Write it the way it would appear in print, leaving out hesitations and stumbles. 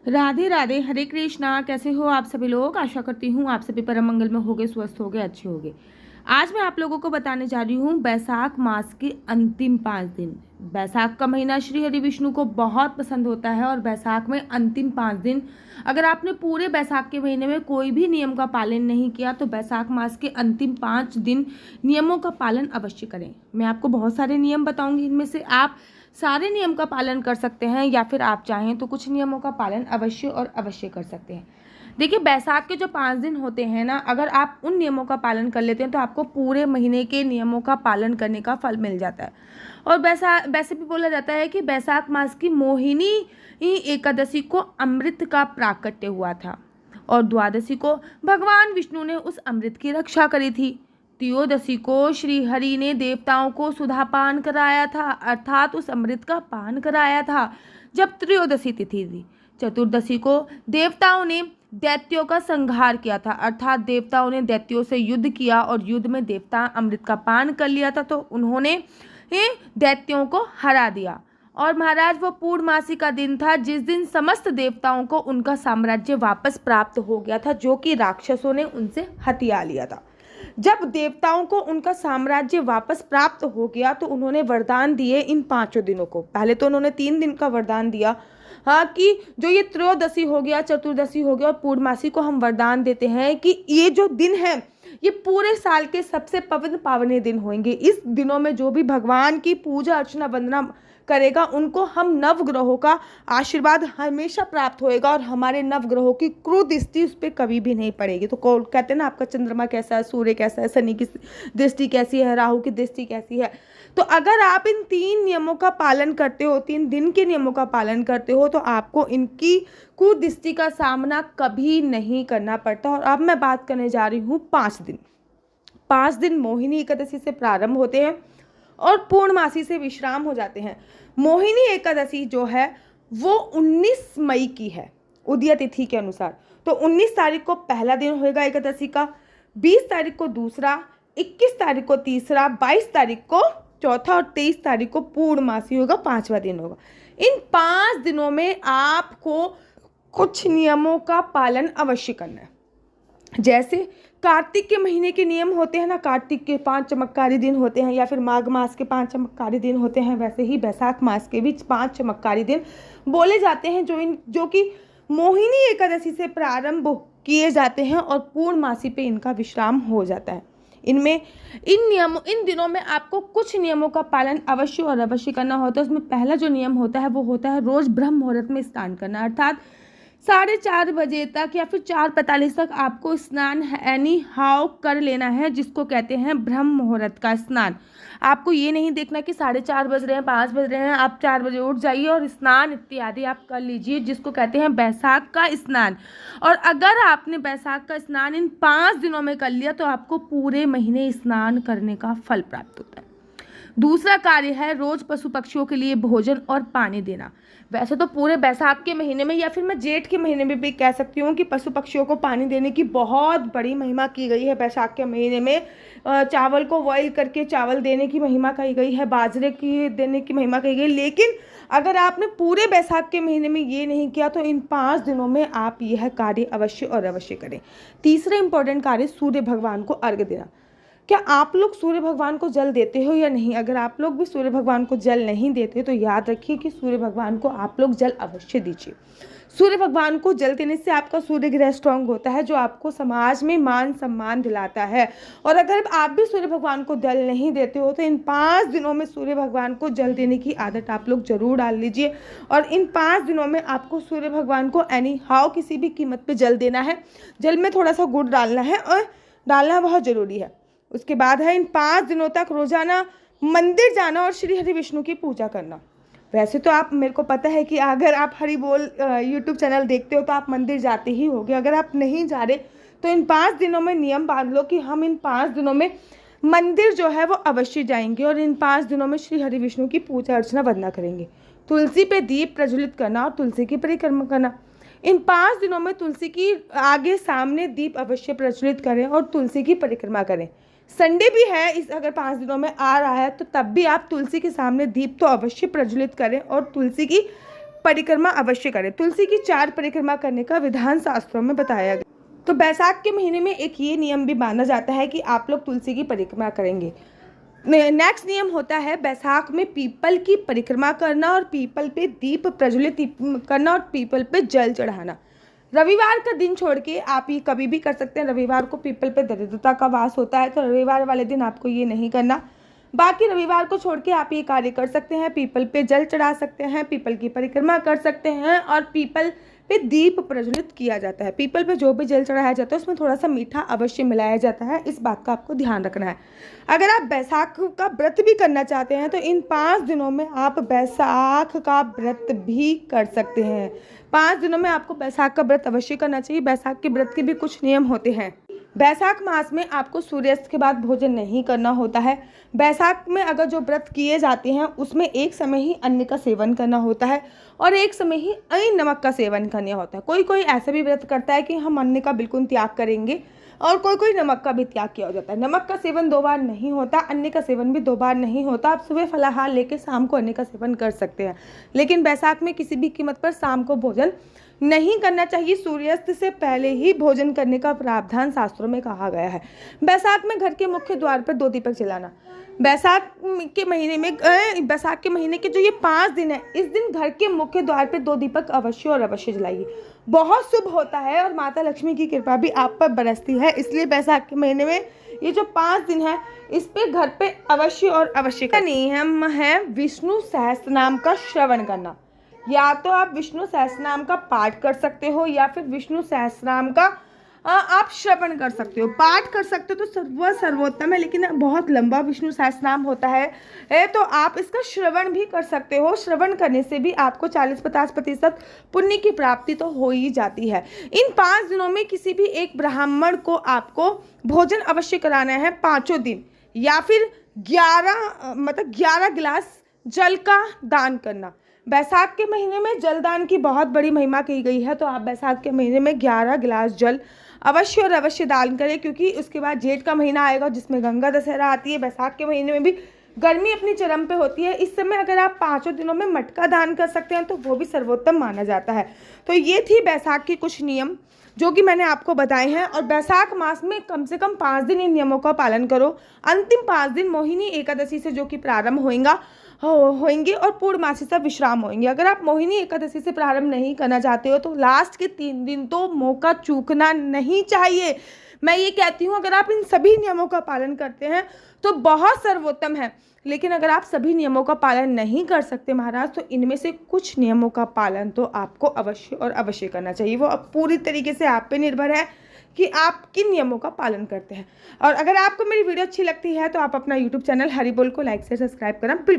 राधे राधे, हरे कृष्णा। कैसे हो आप सभी लोग? आशा करती हूँ आप सभी परम मंगल में होगे, स्वस्थ होगे, अच्छे होगे। आज मैं आप लोगों को बताने जा रही हूँ बैसाख मास के अंतिम 5 दिन। बैसाख का महीना श्री हरि विष्णु को बहुत पसंद होता है और बैसाख में अंतिम 5 दिन अगर आपने पूरे बैसाख के महीने में कोई भी नियम का पालन नहीं किया तो बैसाख मास के अंतिम 5 दिन नियमों का पालन अवश्य करें। मैं आपको बहुत सारे नियम बताऊंगी, इनमें से आप सारे नियम का पालन कर सकते हैं या फिर आप चाहें तो कुछ नियमों का पालन अवश्य और अवश्य कर सकते हैं। देखिए, बैसाख के जो 5 दिन होते हैं ना, अगर आप उन नियमों का पालन कर लेते हैं तो आपको पूरे महीने के नियमों का पालन करने का फल मिल जाता है। और वैसे भी बोला जाता है कि बैसाख मास की मोहिनी एकादशी को अमृत का प्राकट्य हुआ था और द्वादशी को भगवान विष्णु ने उस अमृत की रक्षा करी थी। त्रयोदशी को श्री हरि ने देवताओं को सुधापान कराया था, अर्थात उस अमृत का पान कराया था जब त्रयोदशी तिथि थी। चतुर्दशी को देवताओं ने दैत्यों का संहार किया था, अर्थात देवताओं ने दैत्यों से युद्ध किया और युद्ध में देवता अमृत का पान कर लिया था तो उन्होंने दैत्यों को हरा दिया। और महाराज, वो पूर्णमासी का दिन था जिस दिन समस्त देवताओं को उनका साम्राज्य वापस प्राप्त हो गया था, जो कि राक्षसों ने उनसे हथिया लिया था। जब देवताओं को उनका साम्राज्य वापस प्राप्त हो गया तो उन्होंने वरदान दिए इन 5 दिनों को। पहले तो उन्होंने 3 दिन का वरदान दिया, हाँ, कि जो ये त्रयोदशी हो गया, चतुर्दशी हो गया और पूर्णमासी को हम वरदान देते हैं कि ये जो दिन है ये पूरे साल के सबसे पवित्र पावने दिन होंगे। इस दिनों में जो भी भगवान की पूजा अर्चना वंदना करेगा उनको हम नवग्रहों का आशीर्वाद हमेशा प्राप्त होएगा और हमारे नवग्रहों की क्रूर दृष्टि उस पर कभी भी नहीं पड़ेगी। तो कहते हैं ना, आपका चंद्रमा कैसा है, सूर्य कैसा है, शनि की दृष्टि कैसी है, राहु की दृष्टि कैसी है। तो अगर आप इन 3 नियमों का पालन करते हो, 3 दिन के नियमों का पालन करते हो तो आपको इनकी कुदृष्टि का सामना कभी नहीं करना पड़ता। और अब मैं बात करने जा रही हूँ 5 दिन। 5 दिन मोहिनी एकादशी से प्रारंभ होते हैं और पूर्णमासी से विश्राम हो जाते हैं। मोहिनी एकादशी जो है वो 19 मई की है उदय तिथि के अनुसार। तो 19 तारीख को पहला दिन होगा एकादशी का, 20 तारीख को दूसरा, 21 तारीख को तीसरा, 22 तारीख को चौथा और 23 तारीख को पूर्णमासी होगा, 5वां दिन होगा। इन 5 दिनों में आपको कुछ नियमों का पालन अवश्य करना है। जैसे कार्तिक के महीने के नियम होते हैं ना, कार्तिक के 5 चमत्कारी दिन होते हैं या फिर माघ मास के 5 चमत्कारी दिन होते हैं, वैसे ही बैसाख मास के भी 5 चमत्कारी दिन बोले जाते हैं जो कि मोहिनी एकादशी से प्रारंभ किए जाते हैं और पूर्णमासी पे इनका विश्राम हो जाता है। इनमें इन दिनों में आपको कुछ नियमों का पालन अवश्य और अवश्य करना होता है। उसमें पहला जो नियम होता है वो होता है रोज ब्रह्म मुहूर्त में स्नान करना, अर्थात 4:30 बजे तक या फिर 4:45 तक आपको स्नान एनी हाउ कर लेना है, जिसको कहते हैं ब्रह्म मुहूर्त का स्नान। आपको ये नहीं देखना कि 4:30 बज रहे हैं, 5 बज रहे हैं, आप 4 बजे उठ जाइए और स्नान इत्यादि आप कर लीजिए, जिसको कहते हैं बैसाख का स्नान। और अगर आपने बैसाख का स्नान इन 5 दिनों में कर लिया तो आपको पूरे महीने स्नान करने का फल प्राप्त होता है। दूसरा कार्य है रोज पशु पक्षियों के लिए भोजन और पानी देना। वैसे तो पूरे बैसाख के महीने में या फिर मैं जेठ के महीने में भी कह सकती हूँ कि पशु पक्षियों को पानी देने की बहुत बड़ी महिमा की गई है। बैसाख के महीने में चावल को बॉईल करके चावल देने की महिमा कही गई है, बाजरे की देने की महिमा कही गई। लेकिन अगर आपने पूरे बैसाख के महीने में ये नहीं किया तो इन 5 दिनों में आप यह कार्य अवश्य और अवश्य करें। तीसरा इंपॉर्टेंट कार्य सूर्य भगवान को अर्घ्य देना। क्या आप लोग सूर्य भगवान को जल देते हो या नहीं? अगर आप लोग भी सूर्य भगवान को जल नहीं देते तो याद रखिए कि सूर्य भगवान को आप लोग जल अवश्य दीजिए। सूर्य भगवान को जल देने से आपका सूर्य ग्रह स्ट्रांग होता है, जो आपको समाज में मान सम्मान दिलाता है। और अगर आप भी सूर्य भगवान को जल नहीं देते हो तो इन 5 दिनों में सूर्य भगवान को जल देने की आदत आप लोग जरूर डाल लीजिए। और इन 5 दिनों में आपको सूर्य भगवान को एनी हाउ किसी भी कीमत पे जल देना है। जल में थोड़ा सा गुड़ डालना है और डालना बहुत ज़रूरी है। उसके बाद है इन 5 दिनों तक रोजाना मंदिर जाना और श्री हरि विष्णु की पूजा करना। वैसे तो आप, मेरे को पता है कि अगर आप हरि बोल यूट्यूब चैनल देखते हो तो आप मंदिर जाते ही होगे। अगर आप नहीं जा रहे तो इन 5 दिनों में नियम बांध लो कि हम इन 5 दिनों में मंदिर जो है वो अवश्य जाएंगे और इन 5 दिनों में श्री हरि विष्णु की पूजा अर्चना वंदना करेंगे। तुलसी पे दीप प्रज्वलित करना और तुलसी की परिक्रमा करना। इन 5 दिनों में तुलसी की आगे सामने दीप अवश्य प्रज्वलित करें और तुलसी की परिक्रमा करें। संडे भी है इस अगर 5 दिनों में आ रहा है तो तब भी आप तुलसी के सामने दीप तो अवश्य प्रज्वलित करें और तुलसी की परिक्रमा अवश्य करें। तुलसी की 4 परिक्रमा करने का विधान शास्त्रों में बताया गया। तो बैसाख के महीने में एक ये नियम भी माना जाता है कि आप लोग तुलसी की परिक्रमा करेंगे। नेक्स्ट नियम होता है बैसाख में पीपल की परिक्रमा करना और पीपल पे दीप प्रज्वलित करना और पीपल पे जल चढ़ाना। रविवार का दिन छोड़ के आप ये कभी भी कर सकते हैं। रविवार को पीपल पे दरिद्रता का वास होता है, तो रविवार वाले दिन आपको ये नहीं करना। बाकी रविवार को छोड़ के आप ये कार्य कर सकते हैं। पीपल पे जल चढ़ा सकते हैं, पीपल की परिक्रमा कर सकते हैं और पीपल पे दीप प्रज्वलित किया जाता है। पीपल पे जो भी जल चढ़ाया जाता है उसमें थोड़ा सा मीठा अवश्य मिलाया जाता है। इस बात का आपको ध्यान रखना है। अगर आप बैसाख का व्रत भी करना चाहते हैं तो इन 5 दिनों में आप बैसाख का व्रत भी कर सकते हैं। 5 दिनों में आपको बैसाख का व्रत अवश्य करना चाहिए। बैसाख के व्रत के भी कुछ नियम होते हैं। बैसाख मास में आपको सूर्यास्त के बाद भोजन नहीं करना होता है। बैसाख में अगर जो व्रत किए जाते हैं उसमें एक समय ही अन्न का सेवन करना होता है और एक समय ही नमक का सेवन करना होता है। कोई कोई ऐसा भी व्रत करता है कि हम अन्न का बिल्कुल त्याग करेंगे और कोई कोई नमक का भी त्याग किया जाता है। नमक का सेवन 2 बार नहीं होता, अन्न का सेवन भी 2 बार नहीं होता। आप सुबह फलाहार लेके शाम को अन्न का सेवन कर सकते हैं, लेकिन बैसाख में किसी भी कीमत पर शाम को भोजन नहीं करना चाहिए। सूर्यास्त से पहले ही भोजन करने का प्रावधान शास्त्रों में कहा गया है। बैसाख में घर के मुख्य द्वार पर 2 दीपक जलाना। बैसाख के महीने के जो ये 5 दिन है, इस दिन घर के मुख्य द्वार पर 2 दीपक अवश्य और अवश्य जलाइए। बहुत शुभ होता है और माता लक्ष्मी की कृपा भी आप पर बरसती है। इसलिए बैसाख के महीने में ये जो 5 दिन है इस पे घर पे अवश्य और अवश्य का नियम है विष्णु सहस्त्र नाम का श्रवण करना। या तो आप विष्णु सहस्त्रनाम का पाठ कर सकते हो या फिर विष्णु सहस्त्रनाम का आप श्रवण कर सकते हो। पाठ कर सकते हो तो सर्वोत्तम है, लेकिन बहुत लंबा विष्णु सहस्त्रनाम होता है तो आप इसका श्रवण भी कर सकते हो। श्रवण करने से भी आपको 40-50% पुण्य की प्राप्ति तो हो ही जाती है। इन 5 दिनों में किसी भी एक ब्राह्मण को आपको भोजन अवश्य कराना है 5 दिन, या फिर 11 गिलास जल का दान करना। बैसाख के महीने में जलदान की बहुत बड़ी महिमा की गई है, तो आप बैसाख के महीने में 11 गिलास जल अवश्य और अवश्य दान करें, क्योंकि उसके बाद जेठ का महीना आएगा जिसमें गंगा दशहरा आती है। बैसाख के महीने में भी गर्मी अपनी चरम पे होती है। इस समय अगर आप 5 दिनों में मटका दान कर सकते हैं तो वो भी सर्वोत्तम माना जाता है। तो ये थी बैसाख के कुछ नियम जो कि मैंने आपको बताए हैं। और बैसाख मास में कम से कम 5 दिन इन नियमों का पालन करो। अंतिम 5 दिन मोहिनी एकादशी से जो कि प्रारंभ होंगे और पूर्णमासी से विश्राम होंगे। अगर आप मोहिनी एकादशी से प्रारंभ नहीं करना चाहते हो तो लास्ट के 3 दिन तो मौका चूकना नहीं चाहिए। मैं ये कहती हूँ अगर आप इन सभी नियमों का पालन करते हैं तो बहुत सर्वोत्तम है, लेकिन अगर आप सभी नियमों का पालन नहीं कर सकते महाराज तो इनमें से कुछ नियमों का पालन तो आपको अवश्य और अवश्य करना चाहिए। वो अब पूरी तरीके से आप पे निर्भर है कि आप किन नियमों का पालन करते हैं। और अगर आपको मेरी वीडियो अच्छी लगती है तो आप अपना यूट्यूब चैनल हरी बोल को लाइक से सब्सक्राइब करना बिल्कुल